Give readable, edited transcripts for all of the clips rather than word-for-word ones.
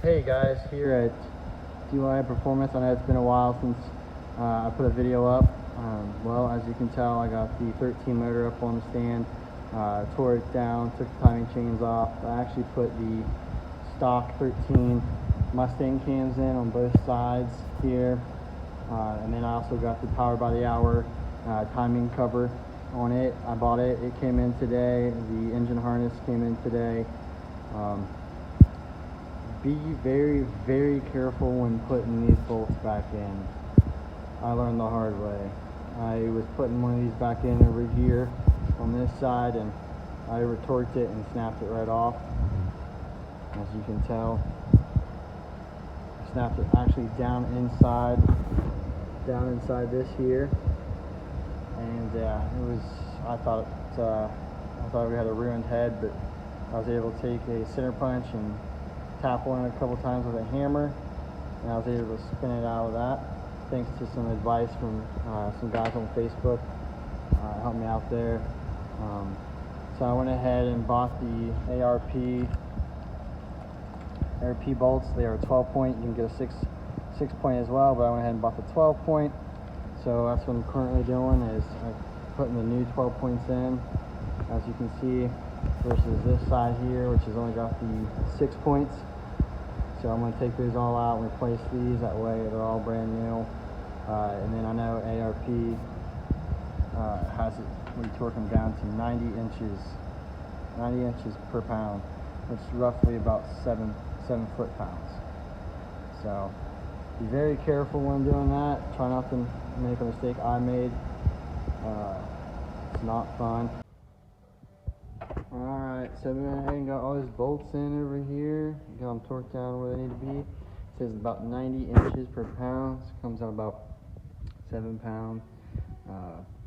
Hey guys, here at DYI Performance. I know it's been a while since I put a video up. Well, as you can tell, I got the 13 motor up on the stand, tore it down, took the timing chains off. I actually put the stock 13 Mustang cams in on both sides here, and then I also got the Power by the Hour timing cover on it. I bought it. It came in today. The engine harness came in today. Be very, very careful when putting these bolts back in. I learned the hard way. I was putting one of these back in over here on this side, and I retorqued it and snapped it right off. As you can tell, I snapped it actually down inside this here, and it was. I thought we had a ruined head, but I was able to take a center punch and tap on it a couple times with a hammer, and I was able to spin it out of that thanks to some advice from some guys on Facebook. Helped me out there. So I went ahead and bought the ARP bolts. They are 12 point. You can get a 6 point as well, but I went ahead and bought the 12 point. So that's what I'm currently doing, is I'm putting the new 12 points in, as you can see, versus this side here, which has only got the 6 points. So I'm going to take those all out and replace these. That way they're all brand new. And then I know ARP has it, we torque them down to 90 inches per pound, which is roughly about 7 foot-pounds. So be very careful when doing that. Try not to make a mistake I made. It's not fun. Alright, so we went ahead and got all these bolts in over here. Got them torqued down where they need to be. It says about 90 inches per pound. So it comes out about 7 pounds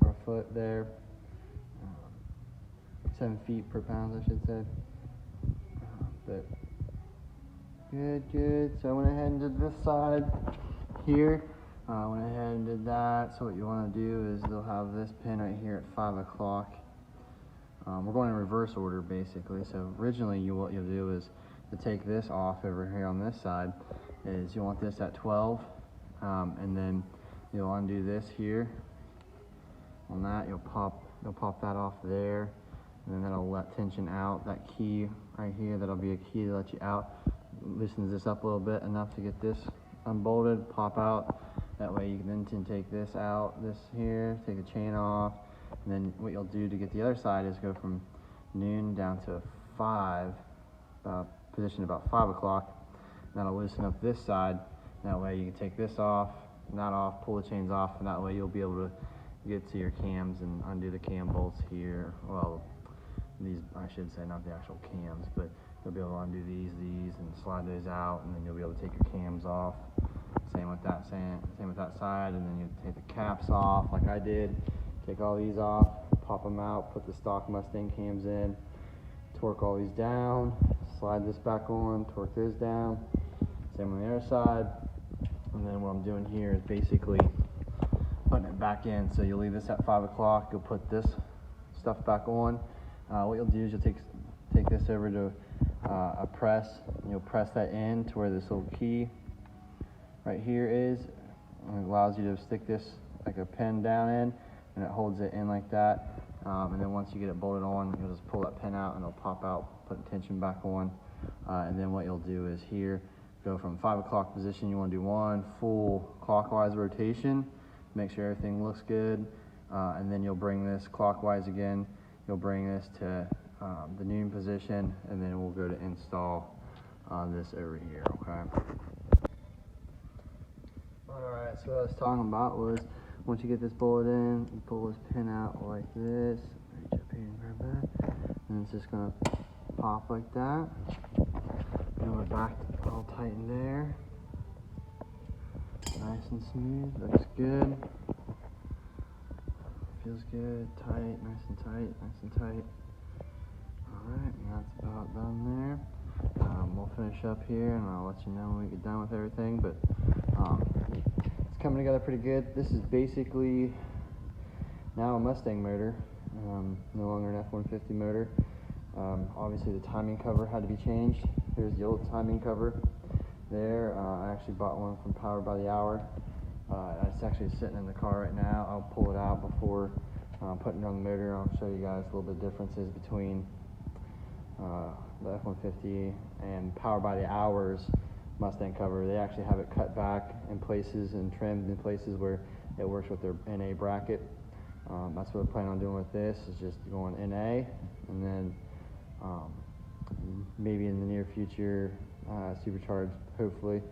per foot there. 7 feet per pound, I should say. But good. So I went ahead and did this side here. I went ahead and did that. So what you want to do is they'll have this pin right here at 5 o'clock. We're going in reverse order, basically. So originally what you'll do is to take this off over here on this side is you want this at 12, and then you'll undo this here on that. You'll pop that off there, and then that'll let tension out. That key right here, that'll be a key to let you out. Loosens this up a little bit, enough to get this unbolted, pop out. That way you can then take this out, this here, take the chain off. And then what you'll do to get the other side is go from noon down to 5, position about 5 o'clock. That'll loosen up this side. That way you can take this off, that off, pull the chains off, and that way you'll be able to get to your cams and undo the cam bolts here. Well, these, I should say, not the actual cams, but you'll be able to undo these, and slide those out, and then you'll be able to take your cams off. Same with that side, and then you take the caps off like I did. Take all these off, pop them out, put the stock Mustang cams in, torque all these down, slide this back on, torque those down. Same on the other side. And then what I'm doing here is basically putting it back in. So you'll leave this at 5 o'clock, you'll put this stuff back on. What you'll do is you'll take this over to a press, and you'll press that in to where this little key right here is. And it allows you to stick this like a pin down in, and it holds it in like that. And then once you get it bolted on, you'll just pull that pin out and it'll pop out, put the tension back on. And then what you'll do is here, go from 5 o'clock position, you want to do one full clockwise rotation, make sure everything looks good. And then you'll bring this clockwise again, you'll bring this to the noon position, and then we'll go to install this over here, okay? Alright, so what I was talking about was, once you get this bolted in, you pull this pin out like this, reach up here and grab that, and it's just going to pop like that, and we're back all tightened there, nice and smooth, looks good, feels good, tight, nice and tight. Alright, and that's about done there. We'll finish up here, and I'll let you know when we get done with everything, but it's coming together pretty good. This is basically now a Mustang motor, no longer an F-150 motor. Obviously the timing cover had to be changed. Here's the old timing cover. there. I actually bought one from Powered by the Hour. It's actually sitting in the car right now. I'll pull it out before putting it on the motor. I'll show you guys a little bit of differences between the F-150 and Powered by the Hour's Mustang cover. They actually have it cut back in places and trimmed in places where it works with their NA bracket. That's what I plan on doing with this, is just going NA, and then maybe in the near future supercharged, hopefully.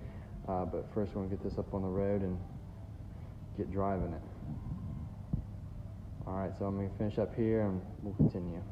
But first we're going to get this up on the road and get driving it. Alright, so I'm going to finish up here and we'll continue.